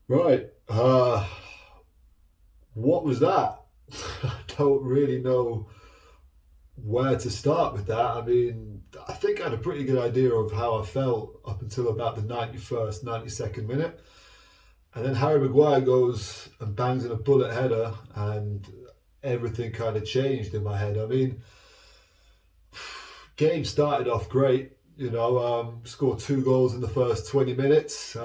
Right. What was that? I don't really know where to start with that. I mean, I think I had a pretty good idea of how I felt up until about the 91st, 92nd minute. And then Harry Maguire goes and bangs in a bullet header, and everything kind of changed in my head. I mean, game started off great. Scored two goals in the first 20 minutes,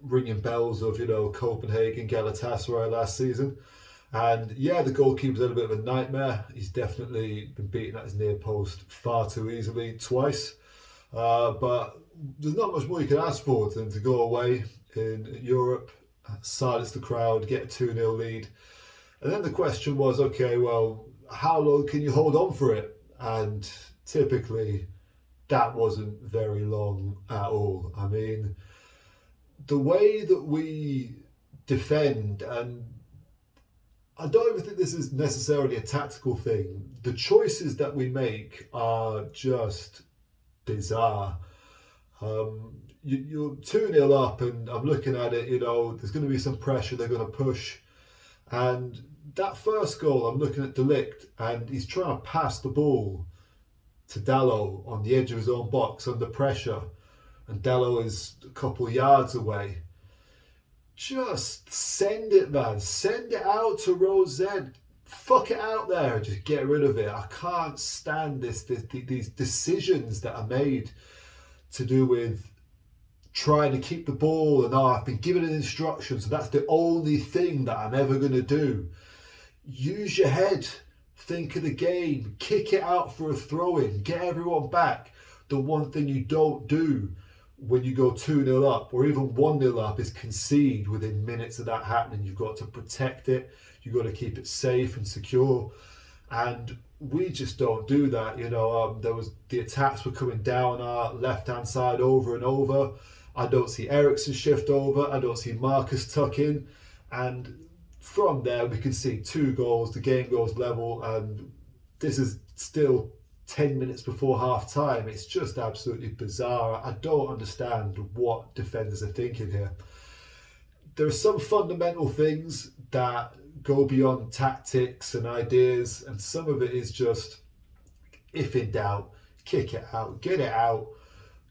ringing bells of, Copenhagen, Galatasaray last season. And yeah, the goalkeeper's had a bit of a nightmare. He's definitely been beaten at his near post far too easily twice. But there's not much more you can ask for than to go away in Europe, silence the crowd, get a 2-0 lead. And then the question was, okay, well, how long can you hold on for it? And typically, that wasn't very long at all. I mean, the way that we defend, and I don't even think this is necessarily a tactical thing, the choices that we make are just bizarre. You're 2-0 up, and I'm looking at it, there's going to be some pressure, they're going to push. And that first goal, I'm looking at Delict, and he's trying to pass the ball to Dallo on the edge of his own box under pressure, and Dallo is a couple yards away. Just send it, man. Send it out to Rose Z. Fuck it out there. Just get rid of it. I can't stand these decisions that are made to do with trying to keep the ball, and I've been given an instruction, so that's the only thing that I'm ever going to do. Use your head. Think of the game. Kick it out for a throw in. Get everyone back. The one thing you don't do when you go 2-0 up or even 1-0 up is concede within minutes of that happening. You've got to protect it. You've got to keep it safe and secure. And we just don't do that. There was the attacks were coming down our left-hand side over and over. I don't see Ericsson shift over. I don't see Marcus tuck in. And from there, we can see two goals. The game goes level, and this is still 10 minutes before half time. It's just absolutely bizarre. I don't understand what defenders are thinking here. There are some fundamental things that go beyond tactics and ideas, and some of it is just, if in doubt, kick it out, get it out,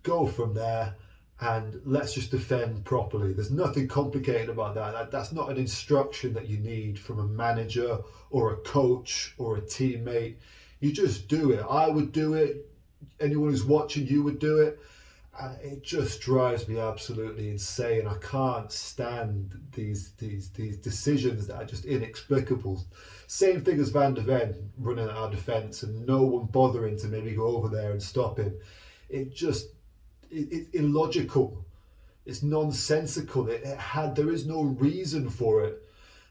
go from there, and let's just defend properly. There's nothing complicated about That's not an instruction that you need from a manager or a coach or a teammate. You just do it. I would do it. Anyone who's watching, you would do it. It just drives me absolutely insane. I can't stand these decisions that are just inexplicable. Same thing as Van der Ven running at our defence and no one bothering to maybe go over there and stop him. It's illogical. It's nonsensical. There is no reason for it,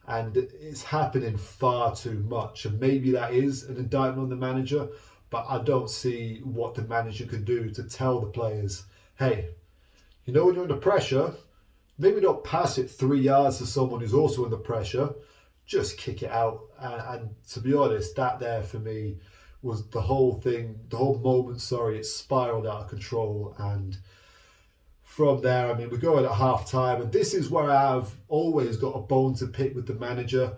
and it's happening far too much. And maybe that is an indictment on the manager, but I don't see what the manager could do to tell the players, hey, when you're under pressure, maybe don't pass it 3 yards to someone who's also under pressure. Just kick it out. And to be honest, that there for me was the whole thing, the whole moment. Sorry, it spiraled out of control. And from there, I mean, we're going at half time, and this is where I've always got a bone to pick with the manager.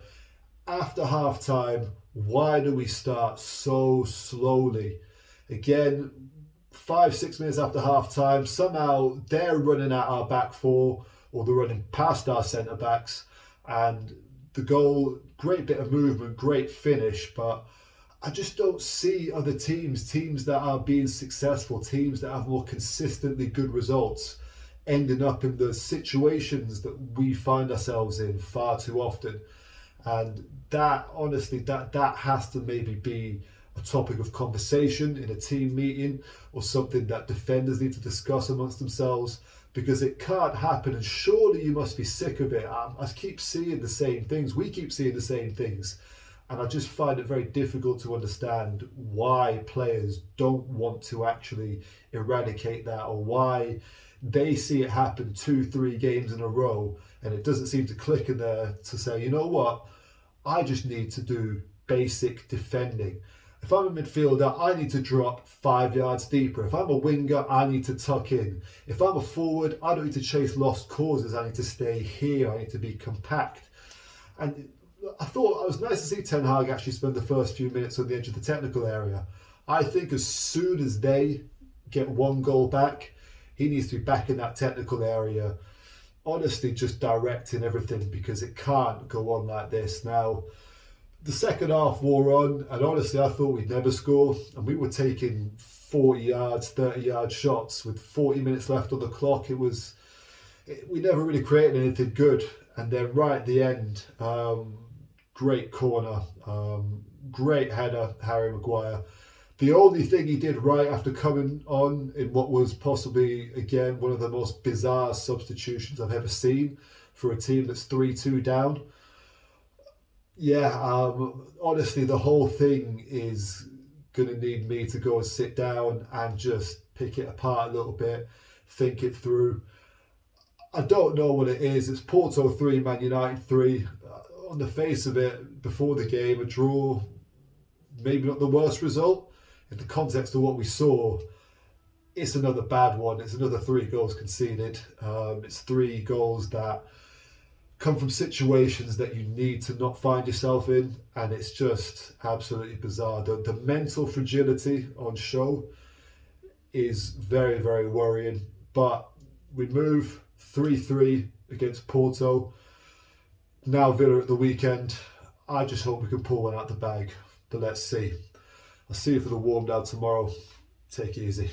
After half time, why do we start so slowly? Again, 5-6 minutes after half time, somehow they're running at our back four, or they're running past our centre backs, and the goal, great bit of movement, great finish, but I just don't see other teams that are being successful, teams that have more consistently good results, ending up in the situations that we find ourselves in far too often. And that, honestly, that has to maybe be a topic of conversation in a team meeting, or something that defenders need to discuss amongst themselves, because it can't happen. And surely you must be sick of it. I keep seeing the same things. We keep seeing the same things. And I just find it very difficult to understand why players don't want to actually eradicate that, or why they see it happen 2-3 games in a row and it doesn't seem to click in there to say, you know what, I just need to do basic defending. If I'm a midfielder, I need to drop 5 yards deeper. If I'm a winger, I need to tuck in. If I'm a forward, I don't need to chase lost causes. I need to stay here. I need to be compact. And I thought it was nice to see Ten Hag actually spend the first few minutes on the edge of the technical area. I think as soon as they get one goal back, he needs to be back in that technical area, honestly just directing everything, because it can't go on like this. Now, the second half wore on, and honestly I thought we'd never score, and we were taking 40 yards, 30 yard shots with 40 minutes left on the clock. We never really created anything good. And then right at the end, great corner, great header, Harry Maguire. The only thing he did right after coming on in what was possibly, again, one of the most bizarre substitutions I've ever seen for a team that's 3-2 down. Yeah, honestly, the whole thing is going to need me to go and sit down and just pick it apart a little bit, think it through. I don't know what it is. It's Porto 3, Man United 3. On the face of it, before the game, a draw, maybe not the worst result. In the context of what we saw, it's another bad one. It's another 3 goals conceded. It's 3 goals that come from situations that you need to not find yourself in, and it's just absolutely bizarre. The mental fragility on show is very, very worrying. But we move 3-3 against Porto. Now Villa at the weekend. I just hope we can pull one out the bag, but let's see. I'll see you for the warm down tomorrow. Take it easy.